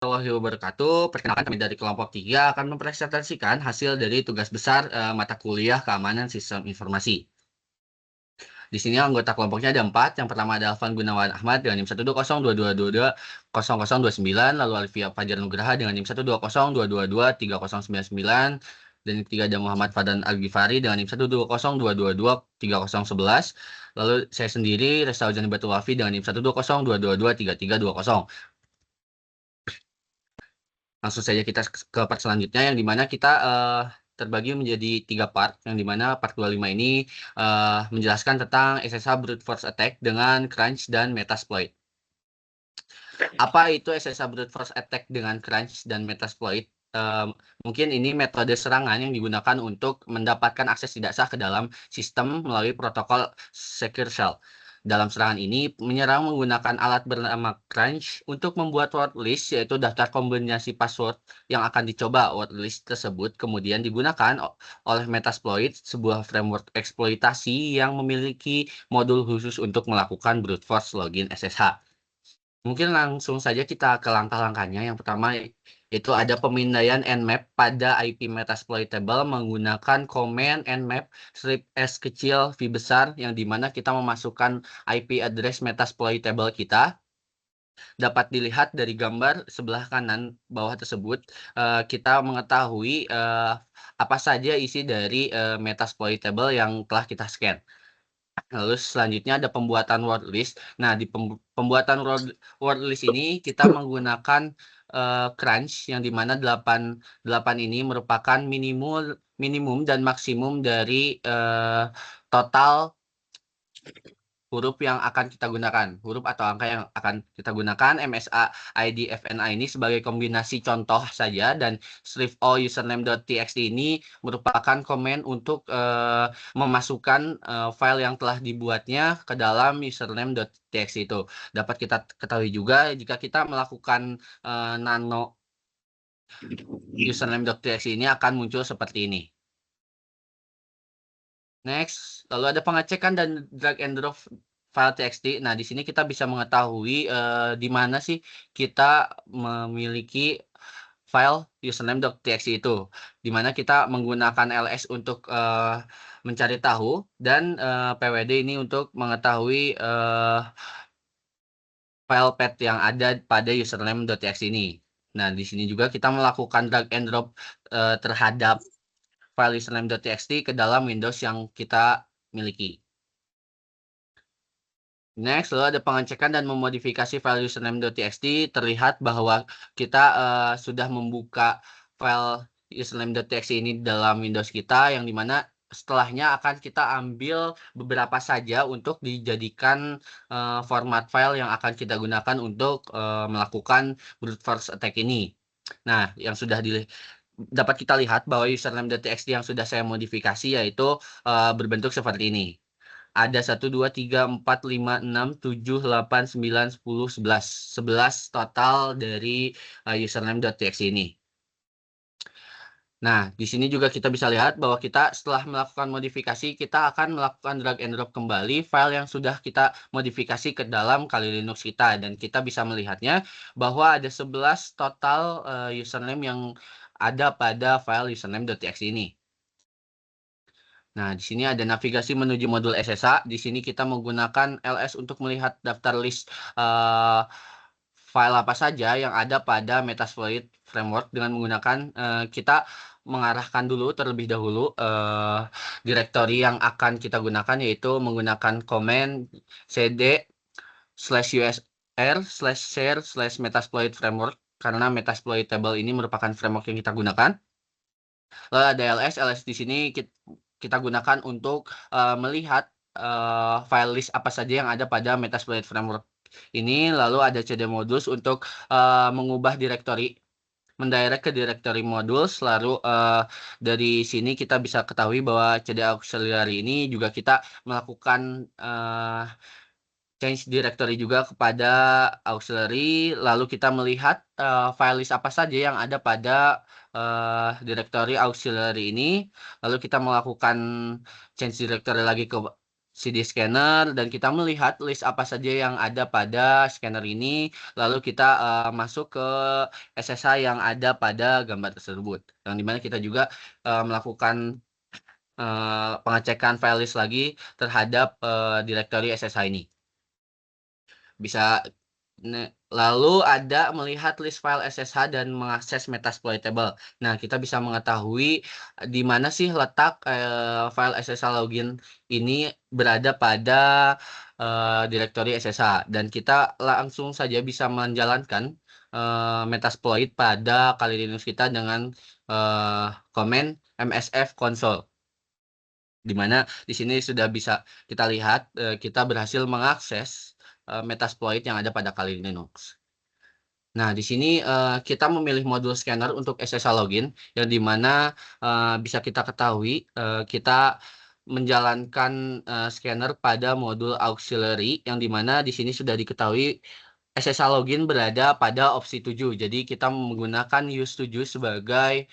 warahmatullahi wabarakatuh. Perkenalkan kami dari kelompok 3 akan mempresentasikan hasil dari tugas besar mata kuliah keamanan sistem informasi. Di sini anggota kelompoknya ada 4. Yang pertama ada Alvan Gunawan Ahmad dengan NIM 12022220029, lalu Alfia Fajar Nugraha dengan NIM 12022223099, dan yang ketiga ada Muhammad Fadan Al-Ghifari dengan NIM 12022223011, lalu saya sendiri Resta Ujani Batu Wafi dengan NIM 12022223320. Langsung saja kita ke part selanjutnya, yang dimana kita terbagi menjadi 3 part, yang dimana part 25 ini menjelaskan tentang SSH Brute Force Attack dengan Crunch dan Metasploit. Apa itu SSH Brute Force Attack dengan Crunch dan Metasploit? Mungkin ini metode serangan yang digunakan untuk mendapatkan akses tidak sah ke dalam sistem melalui protokol Secure Shell. Dalam serangan ini, menyerang menggunakan alat bernama Crunch untuk membuat word list, yaitu daftar kombinasi password yang akan dicoba. Word list tersebut kemudian digunakan oleh Metasploit, sebuah framework eksploitasi yang memiliki modul khusus untuk melakukan brute force login SSH. Mungkin langsung saja kita ke langkah-langkahnya. Yang pertama itu ada pemindaian nmap pada IP Metasploitable menggunakan command nmap strip s kecil v besar, yang dimana kita memasukkan IP address Metasploitable kita. Dapat dilihat dari gambar sebelah kanan bawah tersebut, kita mengetahui apa saja isi dari Metasploitable yang telah kita scan. Lalu selanjutnya ada pembuatan word list. Nah, di pembuatan word list ini kita menggunakan Crunch, yang dimana 8 ini merupakan minimum dan maksimum dari total huruf yang akan kita gunakan, huruf atau angka yang akan kita gunakan. MSA ID FNA ini sebagai kombinasi contoh saja, dan strip username.txt ini merupakan komen untuk memasukkan file yang telah dibuatnya ke dalam username.txt itu. Dapat kita ketahui juga jika kita melakukan nano username.txt ini akan muncul seperti ini. Next, lalu ada pengecekan dan drag and drop file txt. Nah, di sini kita bisa mengetahui di mana sih kita memiliki file username.txt itu, di mana kita menggunakan ls untuk mencari tahu, dan pwd ini untuk mengetahui file path yang ada pada username.txt ini. Nah, di sini juga kita melakukan drag and drop terhadap file username.txt ke dalam Windows yang kita miliki. Next, lalu ada pengecekan dan memodifikasi file username.txt. Terlihat bahwa kita sudah membuka file username.txt ini dalam Windows kita, yang dimana setelahnya akan kita ambil beberapa saja untuk dijadikan format file yang akan kita gunakan untuk melakukan brute force attack ini. Nah, yang sudah dapat kita lihat bahwa username.txt yang sudah saya modifikasi yaitu berbentuk seperti ini. Ada 1, 2, 3, 4, 5, 6, 7, 8, 9, 10, 11. 11 total dari username.txt ini. Nah, di sini juga kita bisa lihat bahwa kita setelah melakukan modifikasi, kita akan melakukan drag and drop kembali file yang sudah kita modifikasi ke dalam Kali Linux kita. Dan kita bisa melihatnya bahwa ada 11 total username yang ada pada file username.txt ini. Nah, di sini ada navigasi menuju modul SSH. Di sini kita menggunakan ls untuk melihat daftar list file apa saja yang ada pada Metasploit framework, dengan menggunakan kita mengarahkan dulu terlebih dahulu direktori yang akan kita gunakan, yaitu menggunakan command cd/usr/share/metasploit framework, karena Metasploitable ini merupakan framework yang kita gunakan. Lalu ada ls di sini kita gunakan untuk melihat file list apa saja yang ada pada Metasploit framework ini. Lalu ada cd modus untuk mengubah direktori, mendirect ke direktori modules. Lalu dari sini kita bisa ketahui bahwa cd auxiliary ini juga kita melakukan change directory juga kepada auxiliary. Lalu kita melihat file list apa saja yang ada pada directory auxiliary ini. Lalu kita melakukan change directory lagi ke CD scanner dan kita melihat list apa saja yang ada pada scanner ini, lalu kita masuk ke SSH yang ada pada gambar tersebut. Yang dimana kita juga melakukan pengecekan file list lagi terhadap direktori SSH ini. Bisa lalu ada melihat list file SSH dan mengakses Metasploitable. Nah, kita bisa mengetahui di mana sih letak file SSH login ini berada pada direktori SSH dan kita langsung saja bisa menjalankan Metasploit pada Kali Linux kita dengan command msf console. Di mana di sini sudah bisa kita lihat kita berhasil mengakses Metasploit yang ada pada Kali Linux. Nah, di sini kita memilih modul scanner untuk SSH login yang dimana bisa kita ketahui kita menjalankan scanner pada modul auxiliary yang dimana di sini sudah diketahui SSH login berada pada opsi 7. Jadi kita menggunakan use 7 sebagai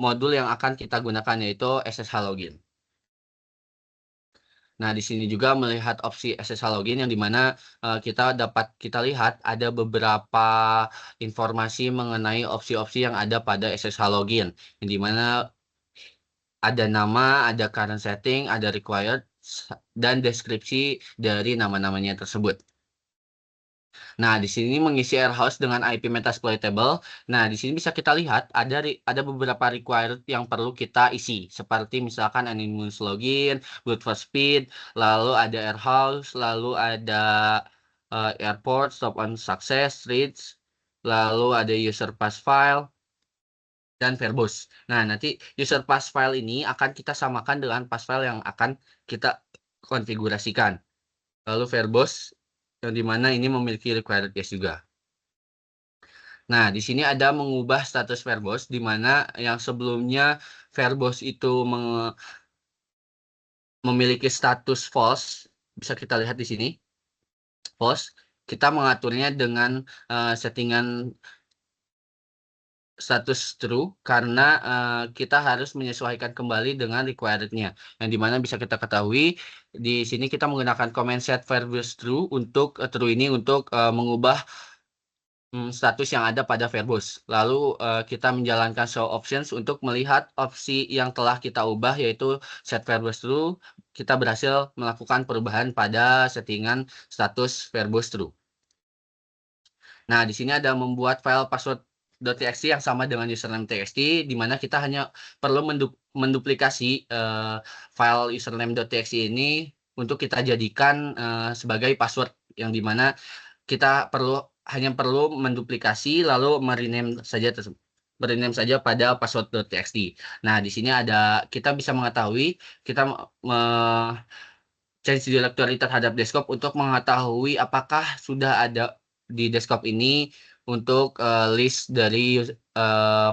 modul yang akan kita gunakan yaitu SSH login. Nah, di sini juga melihat opsi SSH login yang dimana kita lihat ada beberapa informasi mengenai opsi-opsi yang ada pada SSH login, yang dimana ada nama, ada current setting, ada required, dan deskripsi dari nama-namanya tersebut. Nah, di sini mengisi AirHost dengan IP Metasploitable. Nah, di sini bisa kita lihat ada beberapa required yang perlu kita isi, seperti misalkan anonymous login, brute force speed, lalu ada AirHost, lalu ada airport, stop on success, reads, lalu ada user pass file, dan verbose. Nah, nanti user pass file ini akan kita samakan dengan pass file yang akan kita konfigurasikan. Lalu verbose yang dimana ini memiliki required case juga. Nah, di sini ada mengubah status verbose di mana yang sebelumnya verbose itu memiliki status false, bisa kita lihat di sini false. Kita mengaturnya dengan settingan status true karena kita harus menyesuaikan kembali dengan required-nya. Yang dimana bisa kita ketahui di sini kita menggunakan command set verbose true untuk true ini untuk mengubah status yang ada pada verbose. Lalu kita menjalankan show options untuk melihat opsi yang telah kita ubah yaitu set verbose true. Kita berhasil melakukan perubahan pada settingan status verbose true. Nah, di sini ada membuat file password.txt yang sama dengan username txt, di mana kita hanya perlu menduplikasi file username.txt ini untuk kita jadikan sebagai password, yang dimana kita hanya perlu menduplikasi lalu merename saja pada password.txt. Nah, di sini kita bisa mengetahui kita change directory terhadap desktop untuk mengetahui apakah sudah ada di desktop ini untuk list dari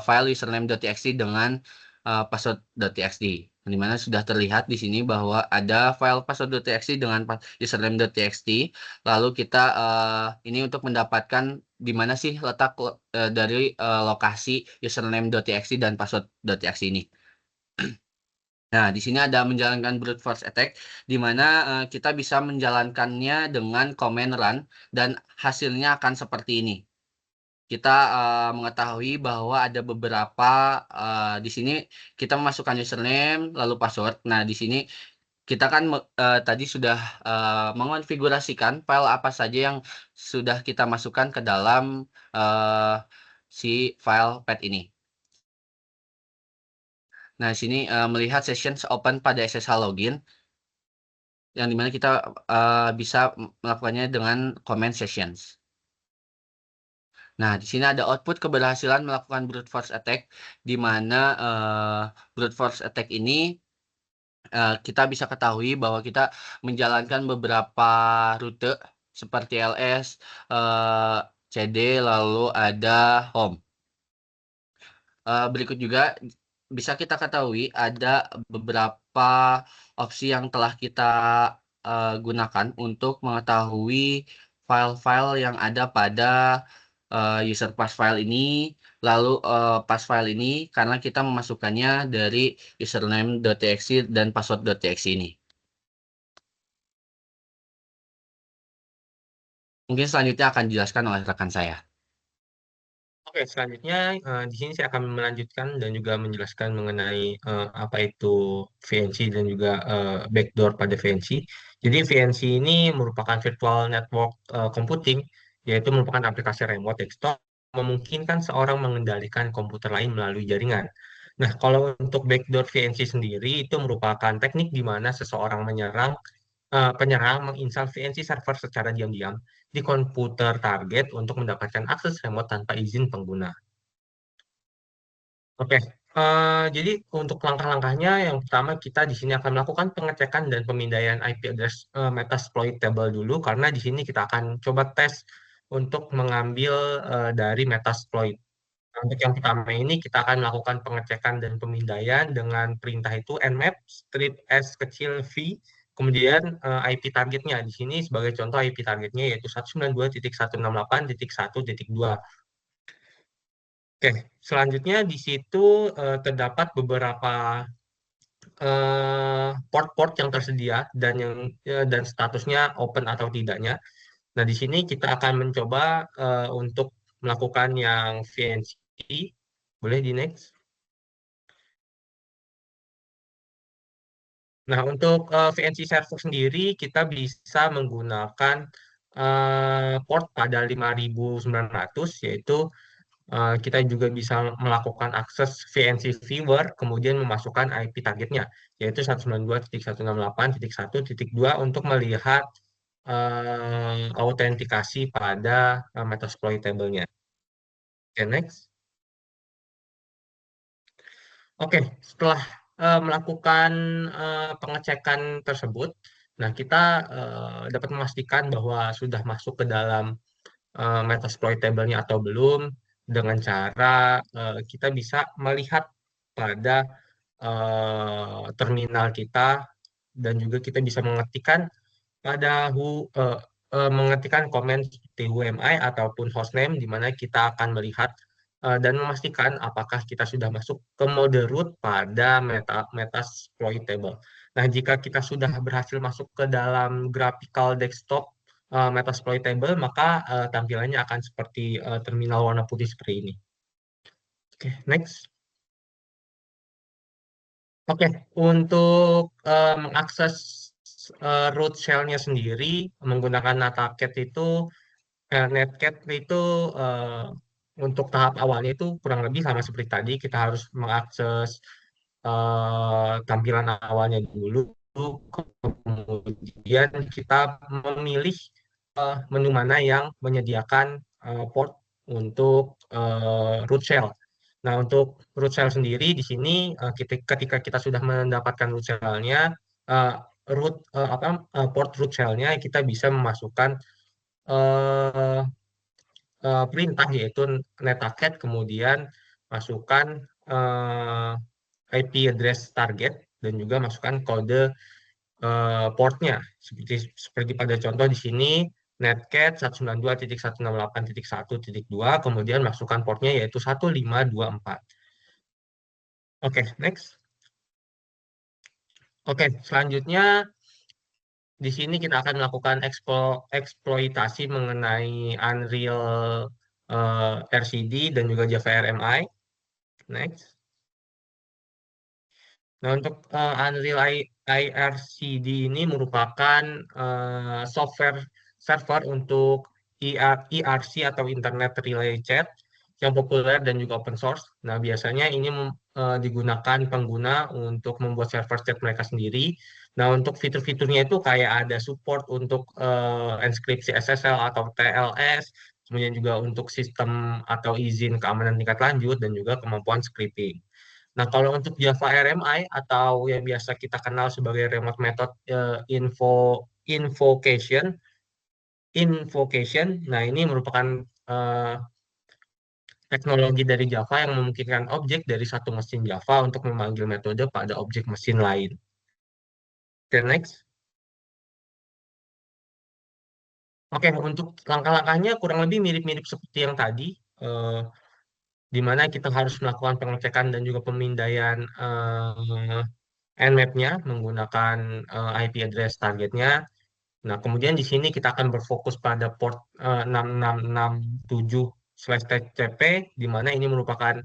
file username.txt dengan password.txt. Di mana sudah terlihat di sini bahwa ada file password.txt dengan username.txt. Lalu kita ini untuk mendapatkan di mana sih letak dari lokasi username.txt dan password.txt ini. Nah, di sini ada menjalankan brute force attack, di mana kita bisa menjalankannya dengan command run, dan hasilnya akan seperti ini. Kita mengetahui bahwa ada beberapa, di sini kita memasukkan username, lalu password. Nah, di sini kita kan tadi sudah mengonfigurasikan file apa saja yang sudah kita masukkan ke dalam si file path ini. Nah, di sini melihat sessions open pada SSH login, yang dimana kita bisa melakukannya dengan command sessions. Nah, di sini ada output keberhasilan melakukan brute force attack, di mana brute force attack ini kita bisa ketahui bahwa kita menjalankan beberapa rute seperti ls, cd, lalu ada home. Berikut juga bisa kita ketahui ada beberapa opsi yang telah kita gunakan untuk mengetahui file-file yang ada pada user pass file ini, lalu pas file ini karena kita memasukkannya dari username.txt dan password.txt ini. Mungkin selanjutnya akan dijelaskan oleh rekan saya. Oke, selanjutnya di sini saya akan melanjutkan dan juga menjelaskan mengenai apa itu VNC dan juga backdoor pada VNC. Jadi VNC ini merupakan virtual network computing, yaitu merupakan aplikasi remote desktop memungkinkan seorang mengendalikan komputer lain melalui jaringan. Nah, kalau untuk backdoor VNC sendiri itu merupakan teknik di mana seseorang penyerang menginstal VNC server secara diam-diam di komputer target untuk mendapatkan akses remote tanpa izin pengguna. Oke, jadi untuk langkah-langkahnya, yang pertama kita di sini akan melakukan pengecekan dan pemindaian IP address Metasploitable dulu, karena di sini kita akan coba tes untuk mengambil dari Metasploit. Nah, untuk yang pertama ini kita akan melakukan pengecekan dan pemindaian dengan perintah itu nmap strip s kecil v, kemudian IP targetnya di sini sebagai contoh IP targetnya yaitu 192.168.1.2. Oke, selanjutnya di situ terdapat beberapa port-port yang tersedia dan statusnya open atau tidaknya. Nah, di sini kita akan mencoba untuk melakukan yang VNC. Boleh di next. Nah, untuk VNC server sendiri kita bisa menggunakan port pada 5900, yaitu kita juga bisa melakukan akses VNC viewer, kemudian memasukkan IP targetnya, yaitu 192.168.1.2 untuk melihat autentikasi pada Metasploitable-nya. Oke, next. Oke, setelah melakukan pengecekan tersebut, nah kita dapat memastikan bahwa sudah masuk ke dalam Metasploitable-nya atau belum dengan cara kita bisa melihat pada terminal kita dan juga kita bisa mengetikkan mengetikkan komen seperti WMI ataupun hostname di mana kita akan melihat dan memastikan apakah kita sudah masuk ke mode root pada Metasploitable. Nah, jika kita sudah berhasil masuk ke dalam graphical desktop Metasploitable, maka tampilannya akan seperti terminal warna putih seperti ini. Oke, next. Oke, untuk mengakses root shell-nya sendiri menggunakan Natacat Netcat itu eh, untuk tahap awalnya itu kurang lebih sama seperti tadi. Kita harus mengakses tampilan awalnya dulu, kemudian kita memilih menu mana yang menyediakan port untuk root shell. Nah, untuk root shell sendiri di sini ketika kita sudah mendapatkan root shell-nya, eh, port root shell-nya kita bisa memasukkan eh, perintah yaitu netacat, kemudian masukkan eh, IP address target dan juga masukkan kode portnya seperti seperti pada contoh di sini netcat 192.168.1.2, kemudian masukkan portnya yaitu 1524. Oke, next. Oke, selanjutnya di sini kita akan melakukan eksploitasi mengenai Unreal RCD dan juga Java RMI. Next. Nah, untuk Unreal IRCD ini merupakan software server untuk IRC atau Internet Relay Chat yang populer dan juga open source. Nah, biasanya ini digunakan pengguna untuk membuat server chat mereka sendiri. Nah, untuk fitur-fiturnya itu kayak ada support untuk enkripsi SSL atau TLS, kemudian juga untuk sistem atau izin keamanan tingkat lanjut, dan juga kemampuan scripting. Nah, kalau untuk Java RMI atau yang biasa kita kenal sebagai remote method invocation, nah ini merupakan eh, teknologi dari Java yang memungkinkan objek dari satu mesin Java untuk memanggil metode pada objek mesin lain. Oke, next. Oke, untuk langkah-langkahnya kurang lebih mirip-mirip seperti yang tadi. di mana kita harus melakukan pengecekan dan juga pemindaian Nmap-nya menggunakan IP address targetnya. Nah, kemudian di sini kita akan berfokus pada port 6667/TCP, di mana ini merupakan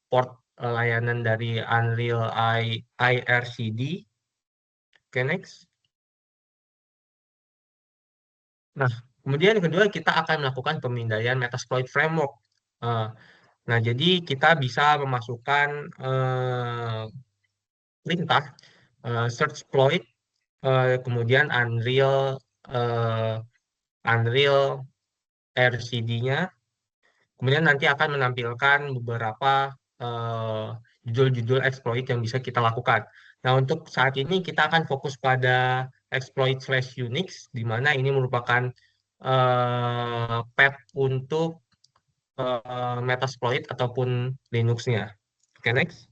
port layanan dari Unreal IRCD. Oke, next. Nah, kemudian yang kedua kita akan melakukan pemindaian Metasploit Framework. Eh, Nah, jadi kita bisa memasukkan perintah search exploit, kemudian eh, Unreal RCD-nya. Kemudian nanti akan menampilkan beberapa eh, judul-judul exploit yang bisa kita lakukan. Nah, untuk saat ini kita akan fokus pada exploit/Unix, di mana ini merupakan path untuk Metasploit ataupun Linux-nya. Oke, next.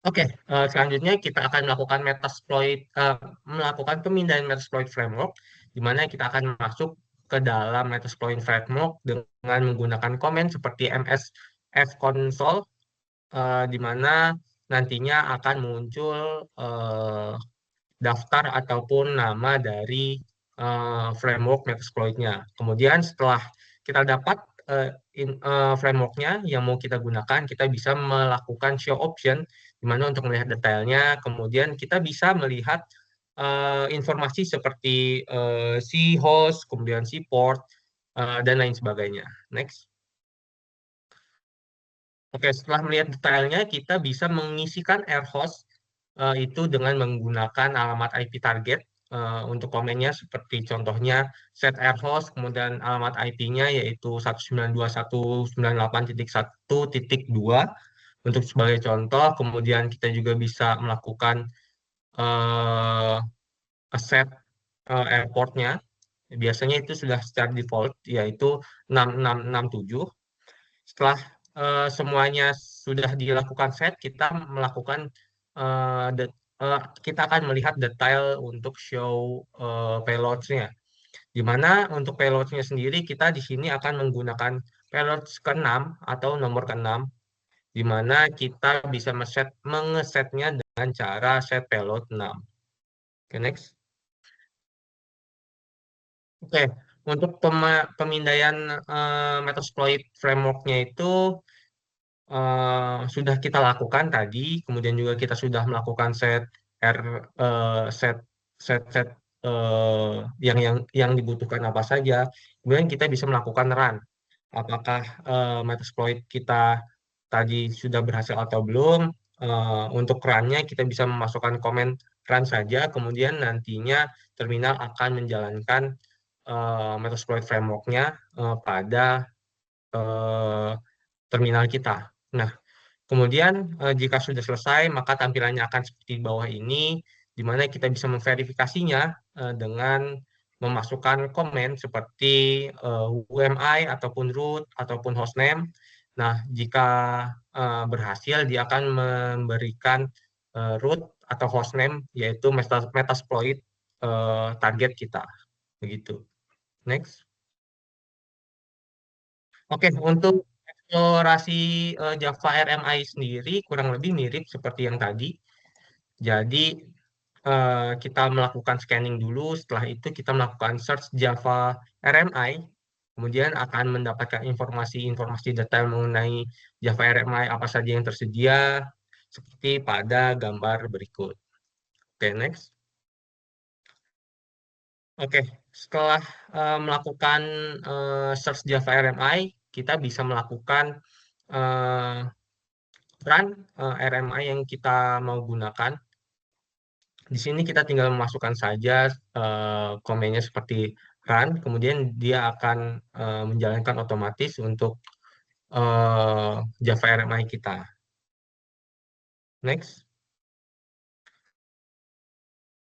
Oke, selanjutnya kita akan melakukan pemindahan Metasploit Framework, di mana kita akan masuk ke dalam Metasploit Framework dengan menggunakan komen seperti msf-console, di mana nantinya akan muncul daftar ataupun nama dari framework Metasploit-nya. Kemudian setelah kita dapat framework-nya yang mau kita gunakan, kita bisa melakukan show option, di mana untuk melihat detailnya, kemudian kita bisa melihat informasi seperti si host, kemudian si port, dan lain sebagainya. Next. Oke, setelah melihat detailnya, kita bisa mengisikan air host itu dengan menggunakan alamat IP target untuk komennya seperti contohnya set air host, kemudian alamat IP-nya yaitu 192.168.1.2 untuk sebagai contoh. Kemudian kita juga bisa melakukan eh, set airport-nya. Biasanya itu sudah secara default yaitu 6667. Setelah semuanya sudah dilakukan set, kita melakukan kita akan melihat detail untuk show payloads-nya. Di mana untuk payloads-nya sendiri kita di sini akan menggunakan payloads ke-6 atau nomor ke-6, di mana kita bisa mengesetnya dengan cara set payload 6. Oke, next. Oke, untuk pemindaian Metasploit framework-nya itu sudah kita lakukan tadi, kemudian juga kita sudah melakukan R set set set yang dibutuhkan apa saja. Kemudian kita bisa melakukan run. Apakah Metasploit kita tadi sudah berhasil atau belum? Untuk run-nya kita bisa memasukkan komen run saja, kemudian nantinya terminal akan menjalankan Metasploit framework-nya pada eh, terminal kita. Nah, kemudian jika sudah selesai, maka tampilannya akan seperti di bawah ini, di mana kita bisa memverifikasinya dengan memasukkan komen seperti UMI ataupun root ataupun hostname. Nah, jika berhasil, dia akan memberikan root atau hostname, yaitu Metasploit target kita. Begitu. Next. Oke, untuk eksplorasi Java RMI sendiri kurang lebih mirip seperti yang tadi. Jadi kita melakukan scanning dulu, setelah itu kita melakukan search Java RMI, kemudian akan mendapatkan informasi-informasi detail mengenai Java RMI apa saja yang tersedia, seperti pada gambar berikut. Oke, next. Oke, setelah melakukan search Java RMI, kita bisa melakukan eh, run RMI yang kita mau gunakan. Di sini kita tinggal memasukkan saja komennya seperti run, kemudian dia akan menjalankan otomatis untuk eh, Java RMI kita. Next.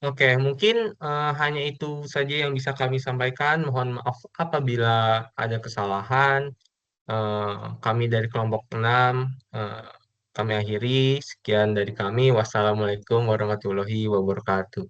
Oke, mungkin hanya itu saja yang bisa kami sampaikan. Mohon maaf apabila ada kesalahan. Eh, Kami dari kelompok 6, eh, kami akhiri. Sekian dari kami. Wassalamualaikum warahmatullahi wabarakatuh.